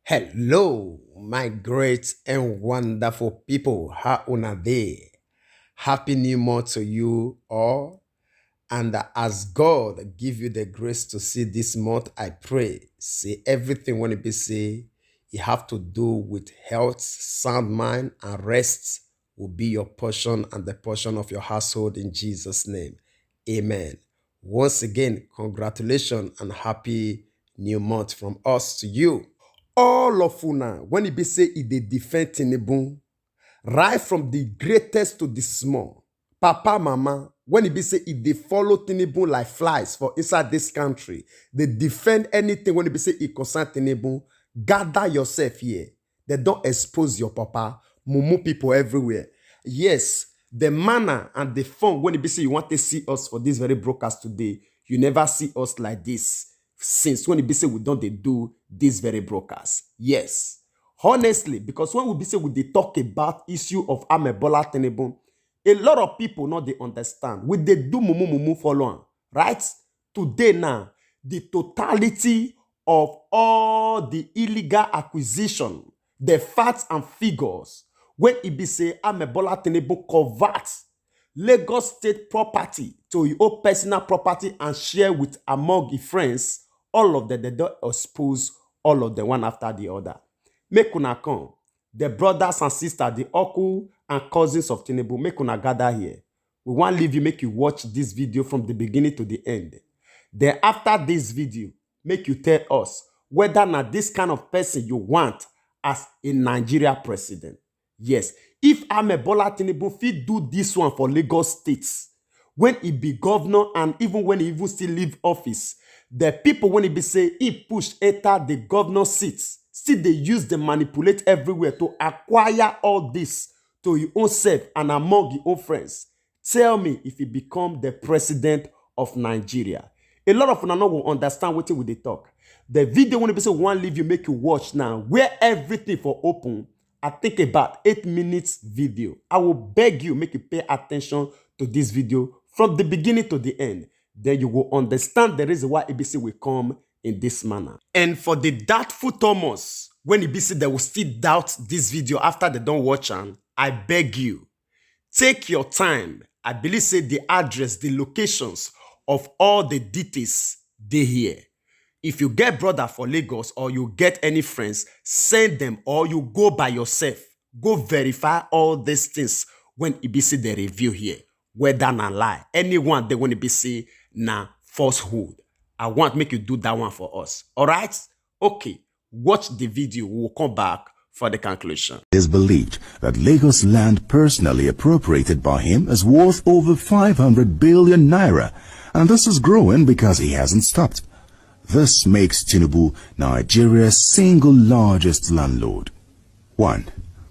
Hello, my great and wonderful people. How una day? Happy New Month to you all. And as God give you the grace to see this month, I pray, say everything when it be say, you have to do with health, sound mind, and rest will be your portion and the portion of your household in Jesus' name. Amen. Once again, congratulations and happy new month from us to you. All of una, when it be say it dey defend Tinibu, right from the greatest to the small, papa, mama, when it be say if they follow Tinibu like flies for inside this country, they defend anything when it be say it concern Tinibu, gather yourself here. They don't expose your papa, mumu people everywhere. Yes, the manner and the fun when it be say you want to see us for this very broadcast today, you never see us like this since when it be say we don't they do this very broadcast. Yes. Honestly, because when we be say we dey talk about issue of Amebola Tinibu, a lot of people not they understand. We they do mumu follow on, right? Today now, the totality of all the illegal acquisition, the facts and figures, when it be say Amebola Tinibu convert Lagos state property to your own personal property and share with among your friends, all of them, they don't expose all of them one after the other. Make una come. The brothers and sisters, the uncle and cousins of Tinibu, make una gather here. We want to leave you, make you watch this video from the beginning to the end. Then after this video, make you tell us whether not this kind of person you want as a Nigeria president. Yes, if Amebola Tinibu fit do this one for Lagos states, when he be governor and even when he even still leave office, the people when he be say he push enter the governor seats, still they use the manipulate everywhere to acquire all this to your own self and among your own friends. Tell me if he become the president of Nigeria. A lot of people will understand what they talk. The video when he be say one leave you make you watch now, where everything for open. I think about 8 minutes video. I will beg you make you pay attention to this video from the beginning to the end. Then you will understand the reason why ABC will come in this manner. And for the doubtful Thomas, when ABC they will still doubt this video after they don't watch it, I beg you, take your time. I believe say the address, the locations of all the details they here. If you get brother for Lagos or you get any friends, send them or you go by yourself. Go verify all these things when ABC the review here. Whether na lie. Anyone they want to be say na falsehood. I want make you do that one for us. Alright? Okay. Watch the video. We'll come back for the conclusion. It is believed that Lagos land personally appropriated by him is worth over 500 billion naira. And this is growing because he hasn't stopped. This makes Tinibu Nigeria's single largest landlord. 1.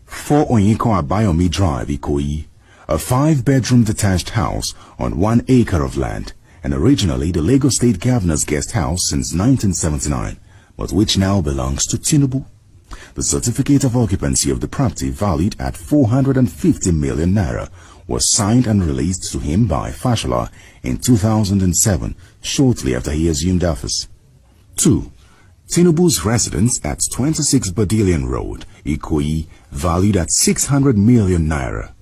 4 Onyeko Abayomi Drive, Ikoyi, a 5-bedroom detached house on 1 acre of land, and originally the Lagos State Governor's guest house since 1979, but which now belongs to Tinibu. The certificate of occupancy of the property, valued at 450 million naira, was signed and released to him by Fashola in 2007, shortly after he assumed office. 2. Tinibu's residence at 26 Badilian Road, Ikoyi, valued at 600 million naira.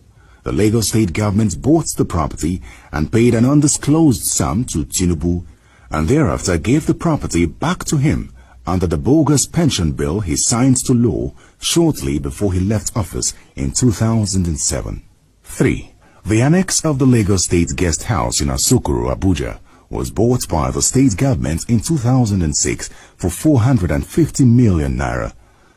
The Lagos State government bought the property and paid an undisclosed sum to Tinibu, and thereafter gave the property back to him under the bogus pension bill he signed to law shortly before he left office in 2007. 3. The annex of the Lagos State Guest House in Asokoro, Abuja, was bought by the state government in 2006 for 450 million naira.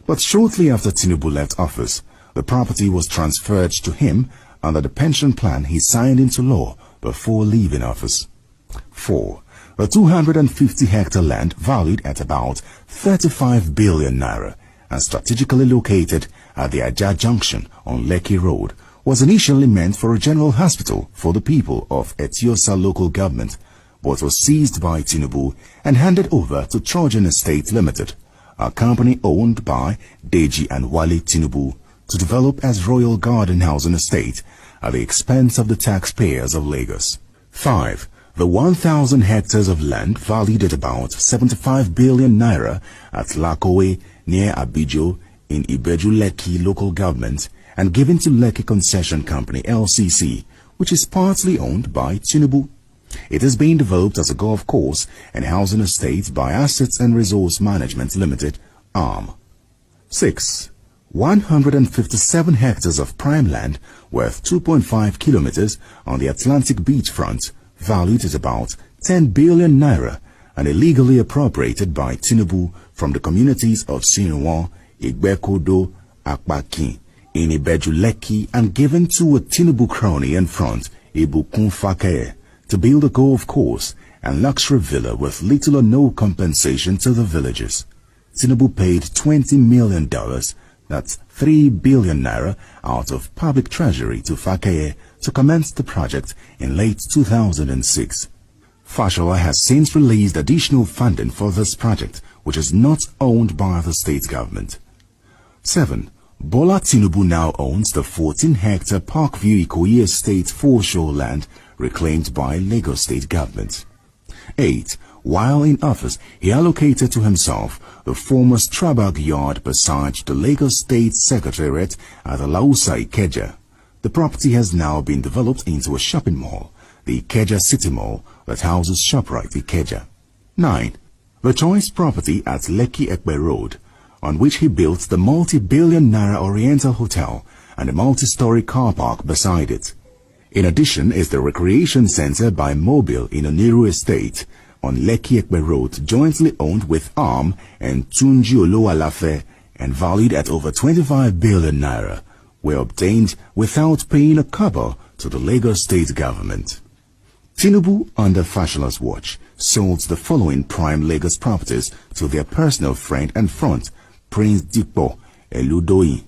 But shortly after Tinibu left office, the property was transferred to him under the pension plan he signed into law before leaving office. 4. The 250-hectare land, valued at about 35 billion naira and strategically located at the Ajah Junction on Lekki Road, was initially meant for a general hospital for the people of Etiosa local government, but was seized by Tinibu and handed over to Trojan Estate Limited, a company owned by Deji and Wale Tinibu, to develop as Royal Garden Housing Estate at the expense of the taxpayers of Lagos. 5. The 1,000 hectares of land valued at about 75 billion naira at Lakowe, near Abijo in Ibeju-Lekki local government and given to Lekki Concession Company LCC, which is partly owned by Tinibu. It is being developed as a golf course and housing estate by Assets and Resource Management Limited, ARM. 6. 157 hectares of prime land worth 2.5 kilometers on the Atlantic beachfront, valued at about 10 billion naira and illegally appropriated by Tinibu from the communities of Sinwa, Igbekodo, Akpaki, in Ibeju-Lekki and given to a Tinibu crony and front, Ibukun Fakeye, to build a golf course and luxury villa with little or no compensation to the villagers. Tinibu paid $20 million, that's 3 billion naira, out of public treasury to Fakeye to commence the project in late 2006. Fashola has since released additional funding for this project, which is not owned by the state government. 7. Bola Tinibu now owns the 14-hectare Parkview Ikoyi Estate foreshore land reclaimed by Lagos state government. 8. While in office, he allocated to himself the former Strabag yard beside the Lagos State Secretariat at the Lausa Ikeja. The property has now been developed into a shopping mall, the Ikeja City Mall, that houses ShopRite Ikeja. 9. The choice property at Lekki Ekpe Road, on which he built the multi-billion naira Oriental Hotel and a multi-story car park beside it. In addition is the recreation center by Mobile in Oniru Estate on Lekki Ekpe Road, jointly owned with ARM and Tunji Oloalafe and valued at over 25 billion naira, were obtained without paying a kobo to the Lagos state government. Tinibu, under Fashola's watch, sold the following prime Lagos properties to their personal friend and front, Prince Dikpo Eludoyi,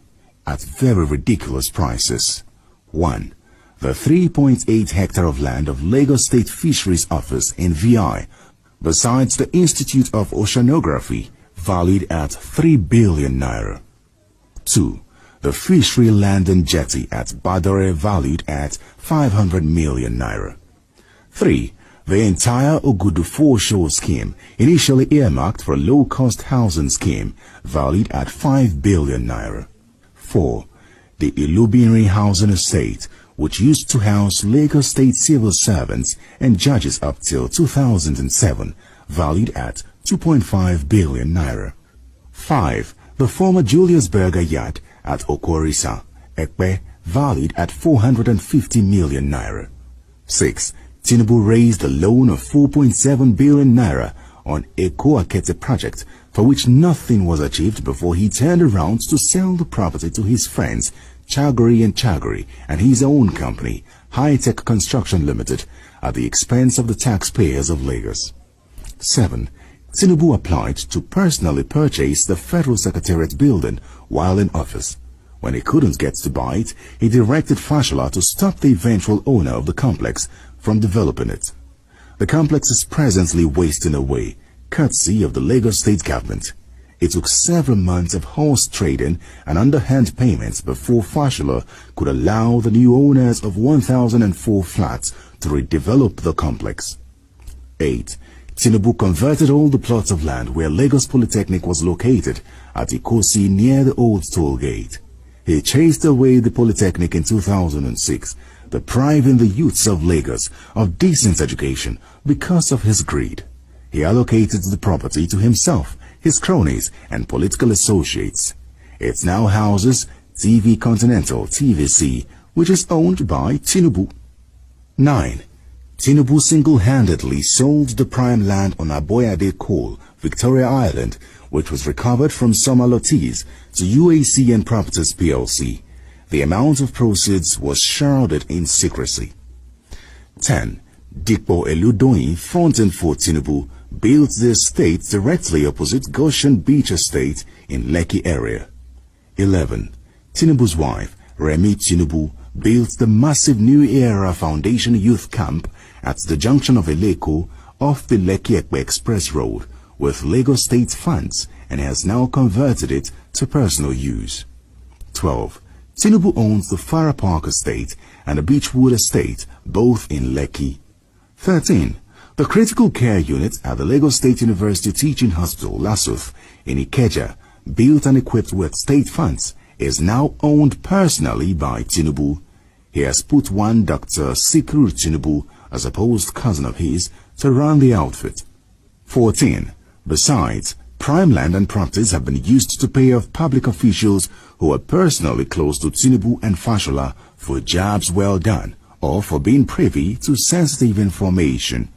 at very ridiculous prices. 1. The 3.8 hectare of land of Lagos State Fisheries Office in VI, besides the Institute of Oceanography, valued at 3 billion naira. 2. The fishery land and jetty at Badore, valued at 500 million naira. 3. The entire Ogudu foreshore scheme, initially earmarked for a low-cost housing scheme, valued at 5 billion naira. 4. The Ilubinri housing estate, which used to house Lagos state civil servants and judges up till 2007, valued at 2.5 billion naira. 5. The former Julius Berger yard at Okorisa, Ekpe, valued at 450 million naira. 6. Tinibu raised a loan of 4.7 billion naira on Eko Akete project, for which nothing was achieved before he turned around to sell the property to his friends Chagori and Chagori and his own company, High-Tech Construction Limited, at the expense of the taxpayers of Lagos. 7. Tinibu applied to personally purchase the Federal Secretariat building while in office. When he couldn't get to buy it, he directed Fashola to stop the eventual owner of the complex from developing it. The complex is presently wasting away, courtesy of the Lagos state government. It took several months of horse trading and underhand payments before Fashola could allow the new owners of 1,004 flats to redevelop the complex. 8. Tinibu converted all the plots of land where Lagos Polytechnic was located at Ikosi near the old toll gate. He chased away the Polytechnic in 2006, depriving the youths of Lagos of decent education because of his greed. He allocated the property to himself, his cronies, and political associates. It now houses TV Continental TVC, which is owned by Tinibu. 9. Tinibu single-handedly sold the prime land on Aboyade Coal, Victoria Island, which was recovered from some allottees, to UAC and Properties PLC. The amount of proceeds was shrouded in secrecy. 10. Dikpo Eludoyin, fronting for Tinibu, built the estate directly opposite Goshen Beach Estate in Lekki area. 11. Tinibu's wife, Remi Tinibu, built the massive New Era Foundation Youth Camp at the junction of Eleko off the Lekki-Ekpe Express Road with Lagos State funds and has now converted it to personal use. 12. Tinibu owns the Farah Park Estate and the Beechwood Estate, both in Lekki. 13. The critical care unit at the Lagos State University Teaching Hospital, Lasuf, in Ikeja, built and equipped with state funds, is now owned personally by Tinibu. He has put one Dr. Sikiru Tinibu, a supposed cousin of his, to run the outfit. 14. Besides, prime land and properties have been used to pay off public officials who are personally close to Tinibu and Fashola for jobs well done or for being privy to sensitive information.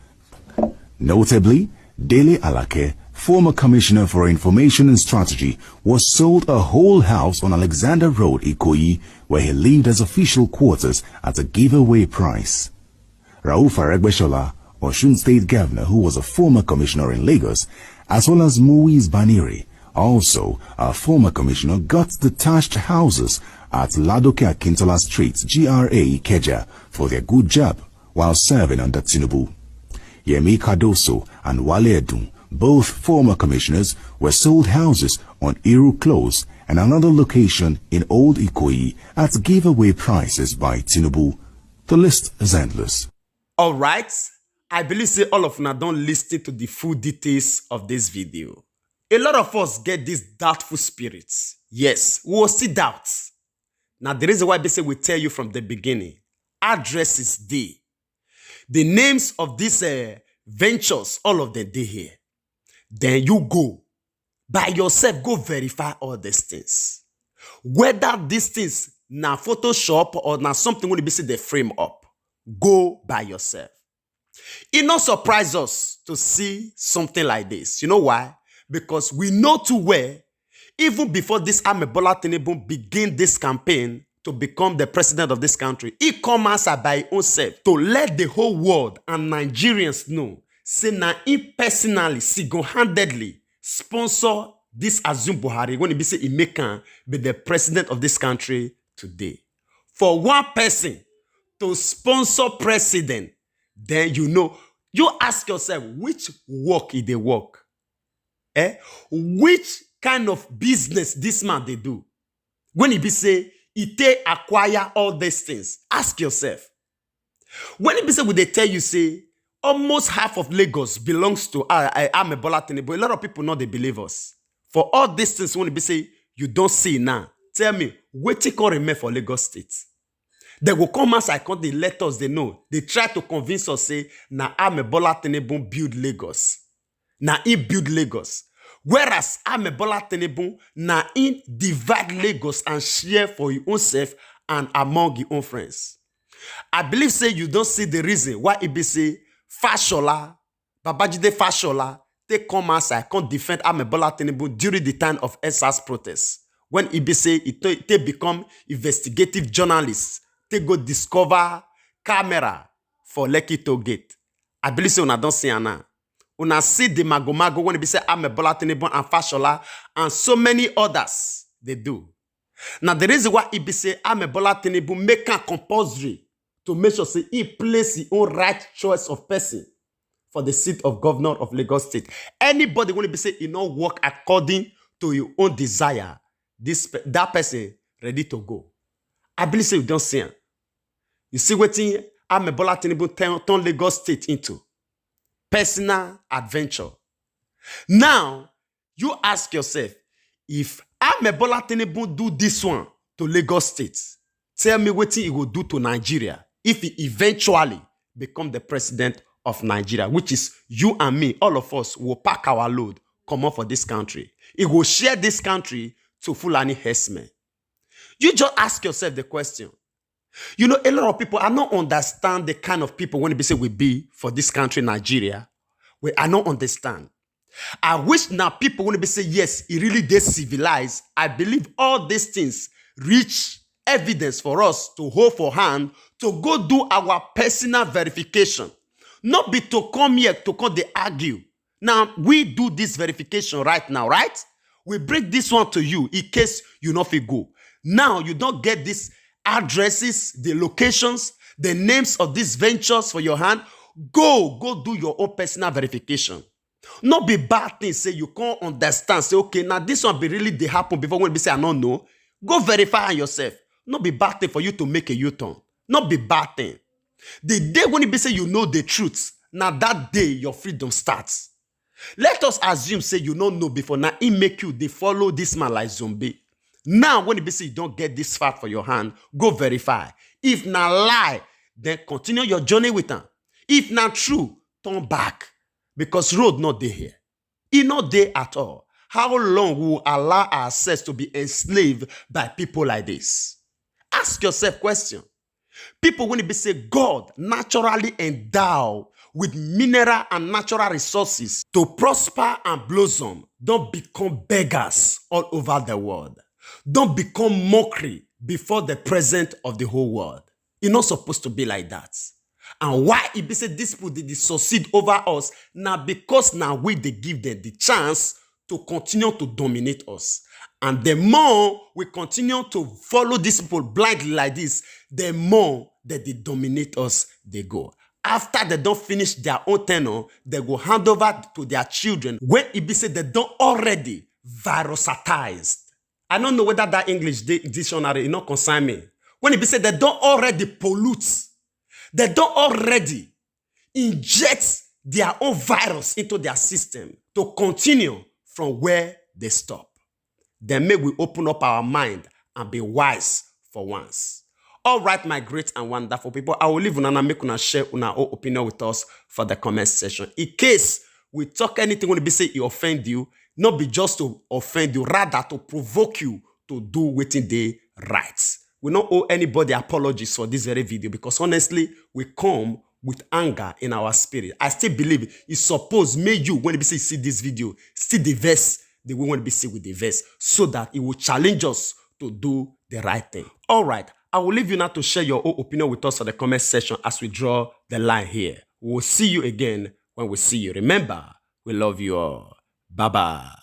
Notably, Dele Alake, former Commissioner for Information and Strategy, was sold a whole house on Alexander Road, Ikoyi, where he lived as official quarters at a giveaway price. Rauf Aregbesola, Osun State Governor, who was a former commissioner in Lagos, as well as Muiz Baniri, also a former commissioner, got detached houses at Ladoke Akintola Street, GRA Ikeja, for their good job while serving under Tinibu. Yemi Cardoso and Wale Edun, both former commissioners, were sold houses on Iru Close and another location in Old Ikoyi at giveaway prices by Tinibu. The list is endless. All right, I believe say all of you don't listen to the full details of this video. A lot of us get these doubtful spirits. Yes, we will see doubts. Now, the reason why they say we tell you from the beginning, addresses there. The names of these ventures, all of them they here. Then you go by yourself, go verify all these things. Whether these things na Photoshop or na something when be say they frame up, go by yourself. It not surprise us to see something like this. You know why? Because we know too well, even before this Bola Tinubu begin this campaign to become the president of this country, he come answer by himself to let the whole world and Nigerians know, say na he personally, single-handedly sponsor this Azum Buhari when he be say he make him be the president of this country today. For one person to sponsor president, then you know, you ask yourself, which work is they work? Which kind of business this man they do? When he be say, he take acquire all these things, ask yourself. When he be say, would they tell you, say, almost half of Lagos belongs to Bola Tinubu. A lot of people know they believe us. For all these things, when he be say, you don't see now, tell me, what you can remain for Lagos State? They will come as I can't they let us, they know. They try to convince us, say, na Bola Tinubu build Lagos. Na he build Lagos. Whereas Bola Tinubu na he divide Lagos and share for your own self and among your own friends. I believe, say, you don't see the reason why it be say, Fashola, Babajide Fashola, they come as I can't defend Bola Tinubu during the time of SARS protests. When it be say, they become investigative journalists, they go discover camera for Lekki Toll Gate. I believe so, una don't see Anna. Una see the mago when it be say Bola Tinubu and Fashola and so many others they do. Now the reason why it be say Bola Tinubu make a compulsory to make sure say he place his own right choice of person for the seat of governor of Lagos State. Anybody when it be say he not work according to your own desire, that person ready to go. I believe say you don't see him. You see what Bola Tinubu turn Lagos State into personal adventure. Now, you ask yourself, if Bola Tinubu do this one to Lagos State, tell me what he will do to Nigeria if he eventually become the president of Nigeria, which is you and me, all of us will pack our load, come up for this country. He will share this country to Fulani herdsmen. You just ask yourself the question. You know, a lot of people, I don't understand the kind of people when they say we be for this country, Nigeria. Well, I don't understand. I wish now people when they say, yes, it really is civilized. I believe all these things reach evidence for us to hold for hand to go do our personal verification. Not be to come here to come they argue. Now, we do this verification right now, right? We bring this one to you in case you not feel go. Now, you don't get these addresses, the locations, the names of these ventures for your hand. Go do your own personal verification. Not be bad things, say you can't understand. Say, okay, now this one be really they happen before when we say I don't know. Go verify yourself. Not be bad thing for you to make a U-turn. Not be bad thing. The day when it be say you know the truth, now that day your freedom starts. Let us assume, say, you don't know before. Now, it make you, they follow this man like zombie. Now, when you say you don't get this fact for your hand, go verify. If not lie, then continue your journey with them. If not true, turn back. Because road not there here. It not there at all. How long will we allow ourselves to be enslaved by people like this? Ask yourself question. People, when they say God naturally endowed with mineral and natural resources to prosper and blossom, don't become beggars all over the world. Don't become mockery before the presence of the whole world. It's not supposed to be like that. And why it be said these people they succeed over us now because now we they give them the chance to continue to dominate us. And the more we continue to follow these people blindly like this, the more that they dominate us, they go. After they don't finish their own tenure, they go hand over to their children. When it be said they don't already virusatized. I don't know whether that English dictionary not concern me. When it be said they don't already pollute, they don't already inject their own virus into their system to continue from where they stop. Then may we open up our mind and be wise for once. All right, my great and wonderful people, I will leave una make una share una own opinion with us for the comment section. In case we talk anything when be say it offend you, not be just to offend you, rather to provoke you to do waiting they right. We don't owe anybody apologies for this very video because honestly, we come with anger in our spirit. I still believe it's supposed may you when you see this video, see the verse the way when we see with the verse so that it will challenge us to do the right thing. All right, I will leave you now to share your own opinion with us on the comment section as we draw the line here. We'll see you again when we see you. Remember, we love you all. Bye-bye.